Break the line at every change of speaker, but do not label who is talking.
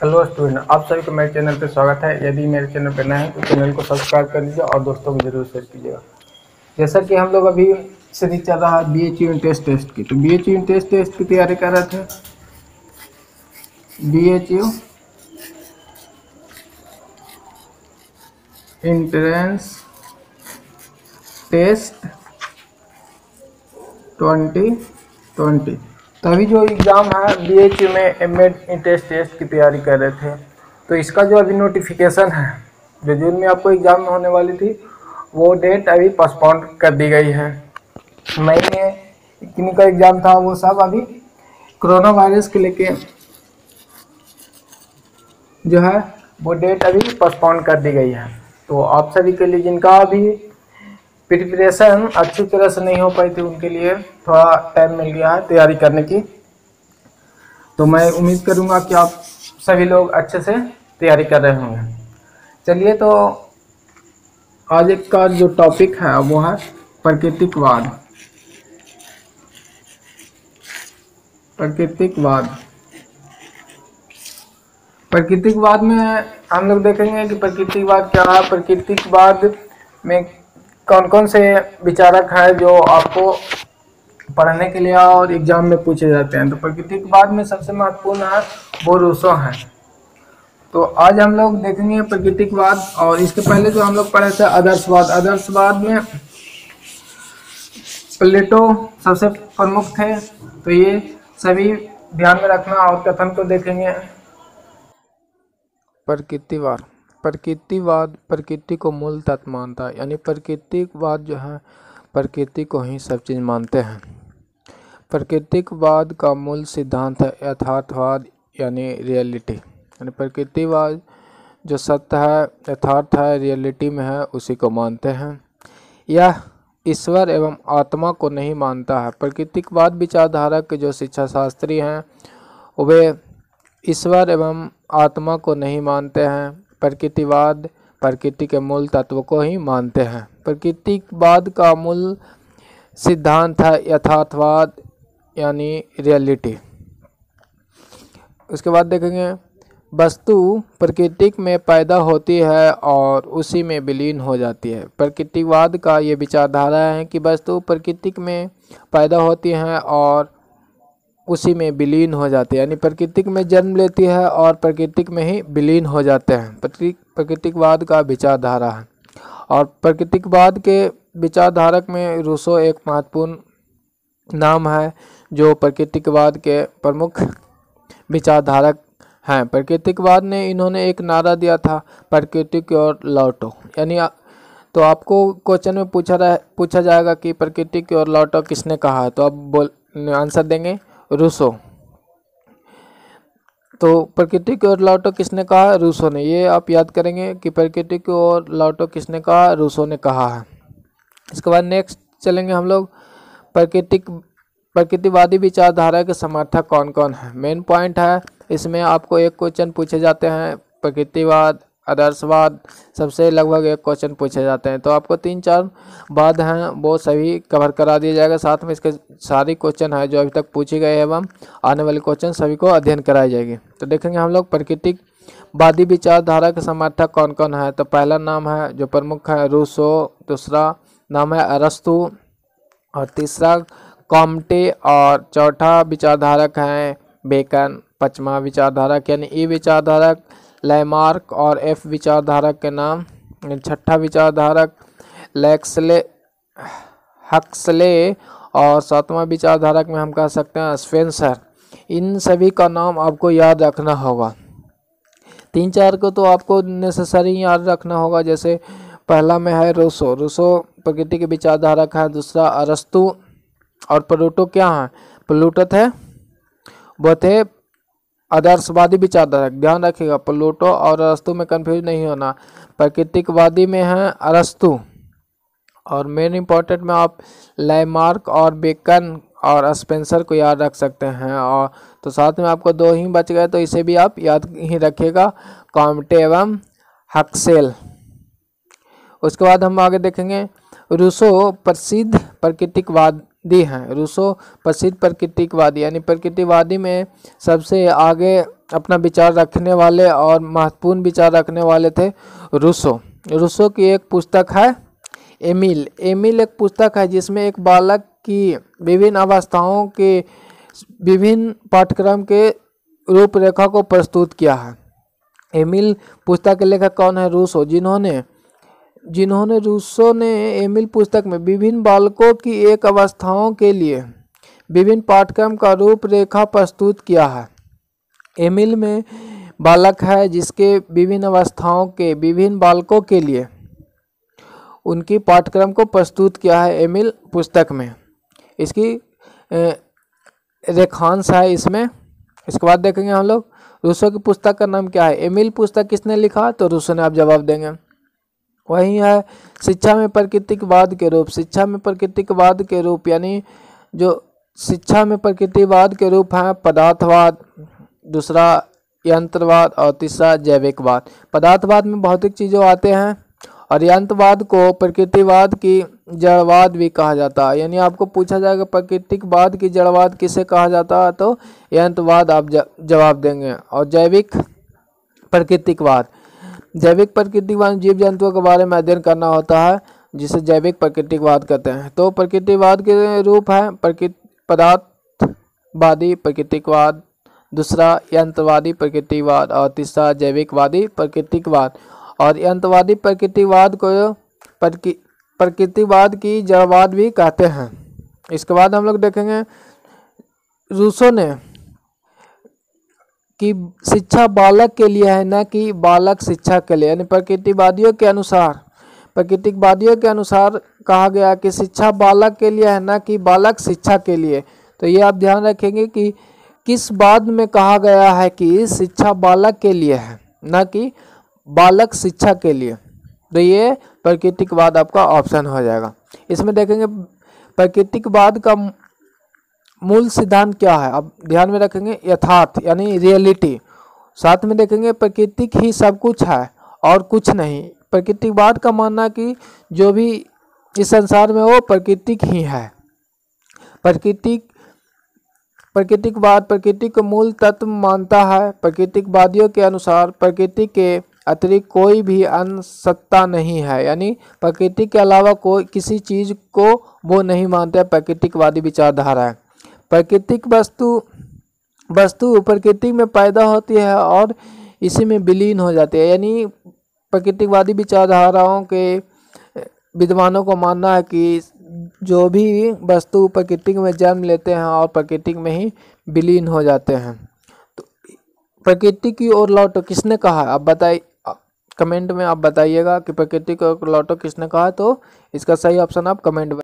Hello student, आप सभी को मेरे चैनल पे स्वागत है। यदि मेरे चैनल पे नए हैं तो चैनल को सब्सक्राइब कर लीजिए और दोस्तों को जरूर शेयर कीजिएगा। जैसा कि हम लोग अभी सीरीज चल रहा है बीएचयू टेस्ट की, तो बीएचयू टेस्ट की तैयारी कर रहे थे। बीएचयू एंट्रेंस टेस्ट 2020, तभी जो एग्ज़ाम है बीएचयू में एमएड टेस्ट की तैयारी कर रहे थे। तो इसका जो अभी नोटिफिकेशन है, जो जून में आपको एग्ज़ाम में होने वाली थी, वो डेट अभी पोस्टपोन कर दी गई है। मई में किन्हीं का एग्ज़ाम था, वो सब अभी कोरोना वायरस के लेके जो है वो डेट अभी पोस्टपोन कर दी गई है। तो आप सभी के लिए जिनका अभी प्रिपरेशन अच्छी तरह से नहीं हो पाई थी, उनके लिए थोड़ा टाइम मिल गया है तैयारी करने की। तो मैं उम्मीद करूंगा कि आप सभी लोग अच्छे से तैयारी कर रहे होंगे। चलिए, तो आज एक का जो टॉपिक है वो है प्राकृतिकवाद। प्राकृतिकवाद में हम लोग देखेंगे कि प्राकृतिकवाद क्या है। प्राकृतिकवाद में कौन कौन से विचारक हैं जो आपको पढ़ने के लिए और एग्जाम में पूछे जाते हैं। तो प्राकृतिकवाद में सबसे महत्वपूर्ण है वो रूसो हैं। तो आज हम लोग देखेंगे प्राकृतिकवाद, और इसके पहले जो हम लोग पढ़े थे आदर्शवाद। आदर्शवाद में प्लेटो सबसे प्रमुख थे। तो ये सभी ध्यान में रखना और कथन को देखेंगे।
प्रकृतिवाद प्रकृति को मूल तत्व मानता है, यानी प्राकृतिकवाद जो है प्रकृति को ही सब चीज़ मानते हैं। प्राकृतिकवाद का मूल सिद्धांत है यथार्थवाद, यानी रियलिटी। यानी प्राकृतिकवाद जो सत्य है, यथार्थ है, रियलिटी में है, उसी को मानते हैं। यह ईश्वर एवं आत्मा को नहीं मानता है। प्राकृतिकवाद विचारधारा के जो शिक्षा शास्त्री हैं वे ईश्वर एवं आत्मा को नहीं मानते हैं। प्रकृतिवाद प्रकृति के मूल तत्व को ही मानते हैं। प्राकृतिकवाद का मूल सिद्धांत है यथार्थवाद, यानी रियलिटी। उसके बाद देखेंगे वस्तु प्रकृति में पैदा होती है और उसी में विलीन हो जाती है। प्राकृतिकवाद का ये विचारधारा है कि वस्तु प्रकृति में पैदा होती हैं और उसी में विलीन हो जाती है, यानी प्रकृति में जन्म लेती है और प्रकृति में ही विलीन हो जाते हैं। प्राकृतिकवाद का विचारधारा है। और प्राकृतिकवाद के विचारधारक में रूसो एक महत्वपूर्ण नाम है, जो प्राकृतिकवाद के प्रमुख विचारधारक हैं। प्राकृतिकवाद ने इन्होंने एक नारा दिया था, प्रकृति की ओर लौटो। यानी तो आपको क्वेश्चन में पूछा जाएगा कि प्रकृति की ओर लौटो किसने कहा है, तो आप आंसर देंगे रूसो। तो प्रकृति की ओर लौटो किसने कहा, रूसो ने। ये आप याद करेंगे कि प्रकृति की ओर लौटो किसने कहा, रूसो ने कहा है। इसके बाद नेक्स्ट चलेंगे हम लोग प्रकृतिवादी विचारधारा के समर्थक कौन कौन है। मेन पॉइंट है इसमें, आपको एक क्वेश्चन पूछे जाते हैं प्रकृतिवाद, आदर्शवाद, सबसे लगभग एक क्वेश्चन पूछे जाते हैं। तो आपको 3-4 वाद हैं वो सभी कवर करा दिया जाएगा। साथ में इसके सारे क्वेश्चन है जो अभी तक पूछे गए एवं आने वाले क्वेश्चन सभी को अध्ययन कराई जाएगी। तो देखेंगे हम लोग प्राकृतिकवादी विचारधारा के समर्थक कौन कौन है। तो पहला नाम है जो प्रमुख है रूसो, दूसरा नाम है अरस्तु, और तीसरा कॉम्टे, और चौथा विचारधारक हैं बेकन, पांचवा विचारधारक यानी ई विचारधारक लैमार्क, और एफ विचारधारक के नाम, छठा विचारधारक हक्सले, और सातवां विचारधारक में हम कह सकते हैं स्पेंसर। इन सभी का नाम आपको याद रखना होगा। 3-4 को तो आपको नेसेसरी याद रखना होगा। जैसे पहला में है रूसो। रूसो प्रकृति के विचारधारक है। दूसरा अरस्तु, और प्लूटो क्या है, प्लूटो थे वो थे आदर्शवादी विचारधारक। ध्यान रखिएगा, प्लूटो और अरस्तु में कंफ्यूज नहीं होना। प्राकृतिकवादी में है अरस्तु, और मेन इंपॉर्टेंट में आप लैमार्क और बेकन और स्पेंसर को याद रख सकते हैं। और तो साथ में आपको 2 ही बच गए, तो इसे भी आप याद ही रखिएगा, कॉम्टे एवं हक्सेल। उसके बाद हम आगे देखेंगे रूसो प्रसिद्ध प्राकृतिकवादी हैं। रूसो प्रसिद्ध प्राकृतिकवादी, यानी प्रकृतिवादी में सबसे आगे अपना विचार रखने वाले और महत्वपूर्ण विचार रखने वाले थे रूसो। रूसो की एक पुस्तक है एमिल। एमिल एक पुस्तक है जिसमें एक बालक की विभिन्न अवस्थाओं के विभिन्न पाठ्यक्रम के रूपरेखा को प्रस्तुत किया है। एमिल पुस्तक के लेखक कौन है? रूसो। जिन्होंने रूसो ने एमिल पुस्तक में विभिन्न बालकों की एक अवस्थाओं के लिए विभिन्न पाठ्यक्रम का रूपरेखा प्रस्तुत किया है। एमिल में बालक है जिसके विभिन्न अवस्थाओं के विभिन्न बालकों के लिए उनकी पाठ्यक्रम को प्रस्तुत किया है एमिल पुस्तक में। इसकी रेखांश है इसमें। इसके बाद देखेंगे हम लोग रूसो की पुस्तक का नाम क्या है। एमिल पुस्तक किसने लिखा? तो रूसो ने। आप जवाब देंगे। वही है शिक्षा में प्रकृतिवाद के रूप। शिक्षा में प्रकृतिवाद के रूप यानी जो शिक्षा में प्रकृतिवाद के रूप हैं पदार्थवाद, दूसरा यंत्रवाद और तीसरा जैविकवाद। पदार्थवाद में भौतिक चीज़ों आते हैं और यंत्रवाद को प्रकृतिवाद की जड़वाद भी कहा जाता है। यानी आपको पूछा जाएगा प्रकृतिवाद की जड़वाद किसे कहा जाता है तो यंत्रवाद आप जवाब देंगे। और जैविक प्रकृतिवाद, जैविक प्रकृतिवाद जीव जंतुओं के बारे में अध्ययन करना होता है जिसे जैविक प्रकृतिवाद कहते हैं। तो प्रकृतिवाद के रूप है पदार्थवादी प्रकृतिवाद, दूसरा यंत्रवादी प्रकृतिवाद और तीसरा जैविकवादी प्रकृतिवाद। और यंत्रवादी प्रकृतिवाद को प्रकृतिवाद की जड़वाद भी कहते हैं। इसके बाद हम लोग देखेंगे रूसो ने कि शिक्षा बालक के लिए है न कि बालक शिक्षा के लिए। यानी प्रकृतिवादियों के अनुसार कहा गया कि शिक्षा बालक के लिए है न कि बालक शिक्षा के लिए। तो ये आप ध्यान रखेंगे कि किस बात में कहा गया है कि शिक्षा बालक के लिए है न कि बालक शिक्षा के लिए। तो ये प्रकृतिवाद आपका ऑप्शन हो जाएगा। इसमें देखेंगे प्रकृतिवाद का मूल सिद्धांत क्या है। अब ध्यान में रखेंगे यथार्थ यानी रियलिटी। साथ में देखेंगे प्रकृति ही सब कुछ है और कुछ नहीं। प्रकृतिवाद का मानना कि जो भी इस संसार में वो प्रकृति ही है। प्रकृतिवाद प्रकृति को मूल तत्व मानता है। प्रकृतिवादियों के अनुसार प्रकृति के अतिरिक्त कोई भी अन्य सत्ता नहीं है। यानी प्रकृति के अलावा कोई किसी चीज़ को वो नहीं मानते। प्रकृतिवादी विचारधारा है। प्राकृतिक वस्तु प्रकृति में पैदा होती है और इसी में विलीन हो जाती है। यानी प्रकृतिवादी विचारधाराओं के विद्वानों को मानना है कि जो भी वस्तु प्रकृति में जन्म लेते हैं और प्रकृति में ही विलीन हो जाते हैं। तो प्रकृति की ओर लौटो किसने कहा? आप बताइए, कमेंट में आप बताइएगा कि प्रकृति की ओर लौटो किसने कहा। तो इसका सही ऑप्शन आप कमेंट में